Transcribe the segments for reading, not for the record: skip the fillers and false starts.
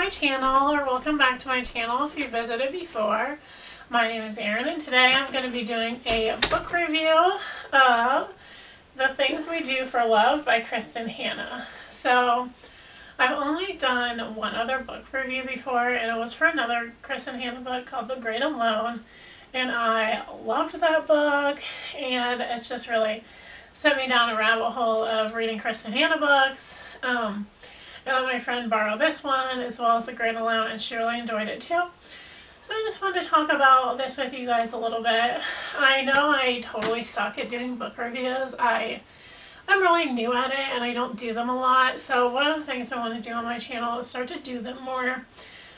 my channel, or welcome back to my channel if you visited before. My name is Erin, and today I'm going to be doing a book review of The Things We Do for Love by Kristin Hannah. So I've only done one other book review before, and it was for another Kristin Hannah book called The Great Alone, and I loved that book, and it's just really sent me down a rabbit hole of reading Kristin Hannah books. I let my friend borrow this one as well as The Great Alone, and she really enjoyed it too. So I just wanted to talk about this with you guys a little bit. I know I totally suck at doing book reviews. I'm really new at it and I don't do them a lot. So one of the things I want to do on my channel is start to do them more.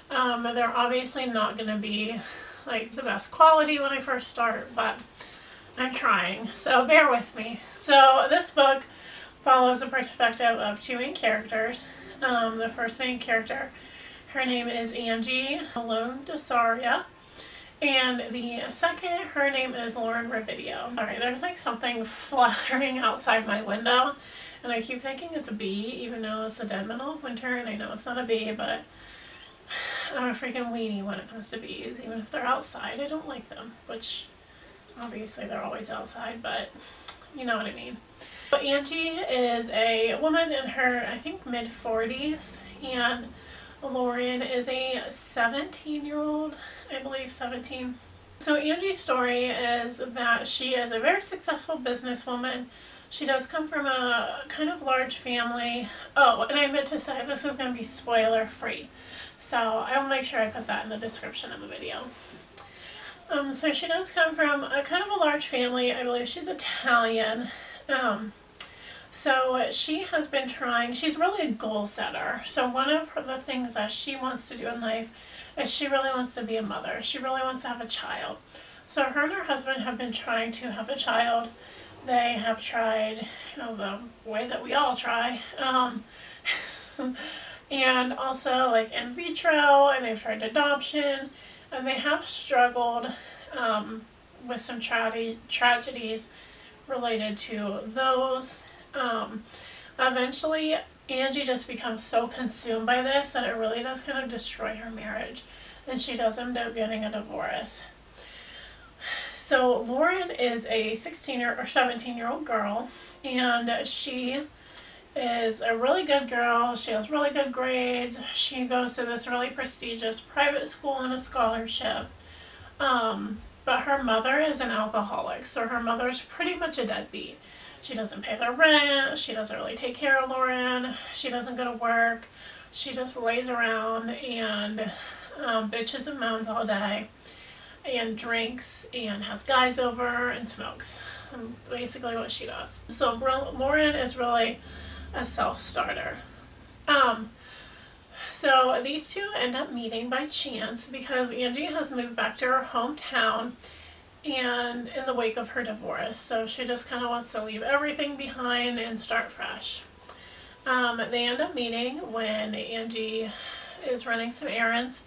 They're obviously not going to be like the best quality when I first start, but I'm trying. So bear with me. So this book follows the perspective of two main characters. The first main character, her name is Angie Malone Desaria, and the second, her name is Lauren Rebidio. Alright, there's like something fluttering outside my window, and I keep thinking it's a bee, even though it's the dead middle of winter, and I know it's not a bee, but I'm a freaking weenie when it comes to bees. Even if they're outside, I don't like them, which obviously they're always outside, but you know what I mean. Angie is a woman in her, I think, mid-40s, and Lauren is a 17-year-old, I believe 17. So Angie's story is that she is a very successful businesswoman. She does come from a kind of large family. Oh, and I meant to say this is going to be spoiler free, so I will make sure I put that in the description of the video. So she does come from a kind of a large family. I believe she's Italian. So she has been trying, she's really a goal setter. So one of the things that she wants to do in life is she really wants to be a mother. She really wants to have a child. So her and her husband have been trying to have a child. They have tried, you know, the way that we all try. And also like in vitro, and they've tried adoption, and they have struggled with some tragedies related to those. Eventually Angie just becomes so consumed by this that it really does kind of destroy her marriage, and she does end up getting a divorce. So Lauren is a 16 or 17-year-old girl, and she is a really good girl. She has really good grades. She goes to this really prestigious private school on a scholarship. But her mother is an alcoholic, so her mother's pretty much a deadbeat. She doesn't pay the rent, she doesn't really take care of Lauren, she doesn't go to work, she just lays around and bitches and moans all day, and drinks, and has guys over, and smokes. Basically what she does. So Lauren is really a self-starter. So these two end up meeting by chance because Angie has moved back to her hometown and in the wake of her divorce. So she just kind of wants to leave everything behind and start fresh. They end up meeting when Angie is running some errands,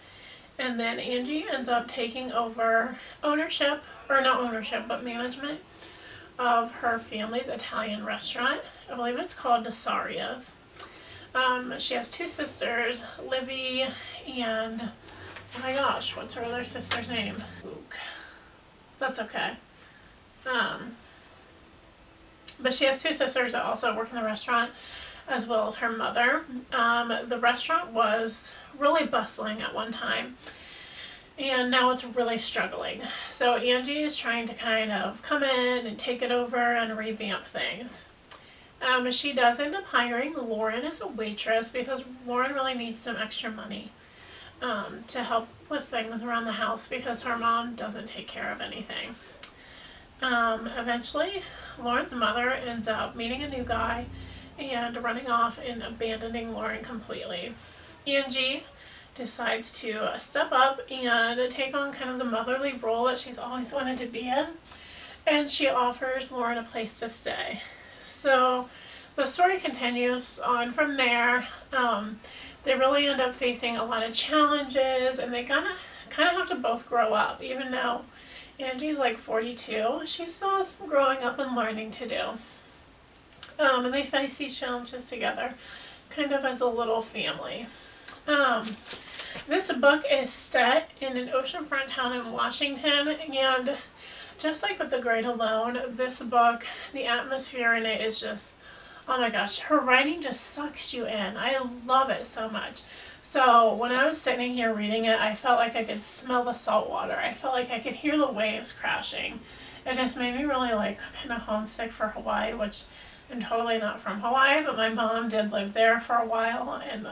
and then Angie ends up taking over ownership, or not ownership, but management of her family's Italian restaurant. I believe it's called Desaria's. She has two sisters, Livy and, oh my gosh, what's her other sister's name? Luke. That's okay. But she has two sisters that also work in the restaurant, as well as her mother. The restaurant was really bustling at one time, and now it's really struggling. So Angie is trying to kind of come in and take it over and revamp things. She does end up hiring Lauren as a waitress because Lauren really needs some extra money to help with things around the house because her mom doesn't take care of anything. Eventually, Lauren's mother ends up meeting a new guy and running off and abandoning Lauren completely. Angie decides to step up and take on kind of the motherly role that she's always wanted to be in, and she offers Lauren a place to stay. So the story continues on from there. They really end up facing a lot of challenges, and they kind of have to both grow up. Even though Angie's like 42, she still has some growing up and learning to do. And they face these challenges together, kind of as a little family. This book is set in an oceanfront town in Washington, and just like with The Great Alone, this book, the atmosphere in it is just, oh my gosh, her writing just sucks you in. I love it so much. So when I was sitting here reading it, I felt like I could smell the salt water. I felt like I could hear the waves crashing. It just made me really like kind of homesick for Hawaii, which I'm totally not from Hawaii, but my mom did live there for a while, and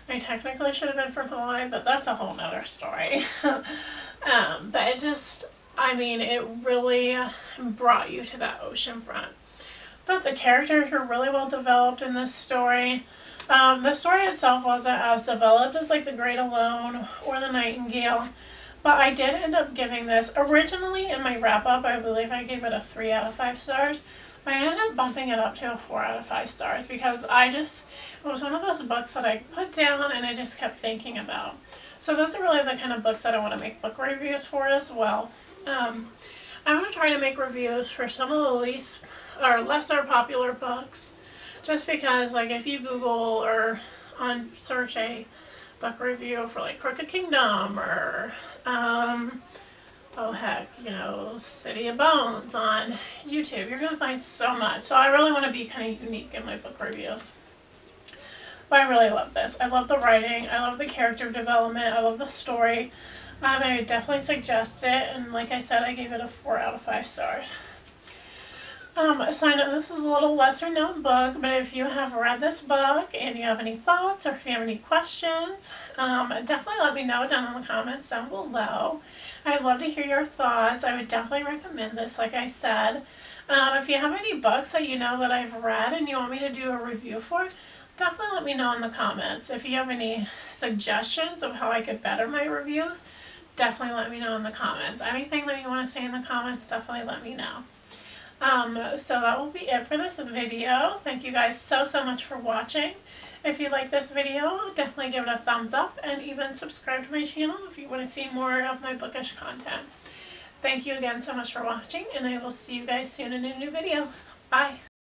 I technically should have been from Hawaii, but that's a whole nother story. But it just, I mean, it really brought you to that ocean front. I thought the characters were really well developed in this story. The story itself wasn't as developed as like The Great Alone or The Nightingale, but I did end up giving this, originally in my wrap-up, I believe I gave it a 3 out of 5 stars. I ended up bumping it up to a 4 out of 5 stars because it was one of those books that I put down and I just kept thinking about. So those are really the kind of books that I want to make book reviews for as well. I'm going to try to make reviews for some of the lesser popular books, just because like if you Google or search a book review for like Crooked Kingdom or oh heck, you know, City of Bones on YouTube, you're going to find so much. So I really want to be kind of unique in my book reviews. But I really love this. I love the writing. I love the character development. I love the story. I would definitely suggest it. And like I said, I gave it a 4 out of 5 stars. So I know this is a little lesser known book, but if you have read this book and you have any thoughts or if you have any questions, definitely let me know down in the comments down below. I'd love to hear your thoughts. I would definitely recommend this, like I said. If you have any books that you know that I've read and you want me to do a review for, definitely let me know in the comments. If you have any suggestions of how I could better my reviews, definitely let me know in the comments. Anything that you want to say in the comments, definitely let me know. So that will be it for this video. Thank you guys so much for watching. If you like this video, definitely give it a thumbs up and even subscribe to my channel if you want to see more of my bookish content. Thank you again so much for watching, and I will see you guys soon in a new video. Bye!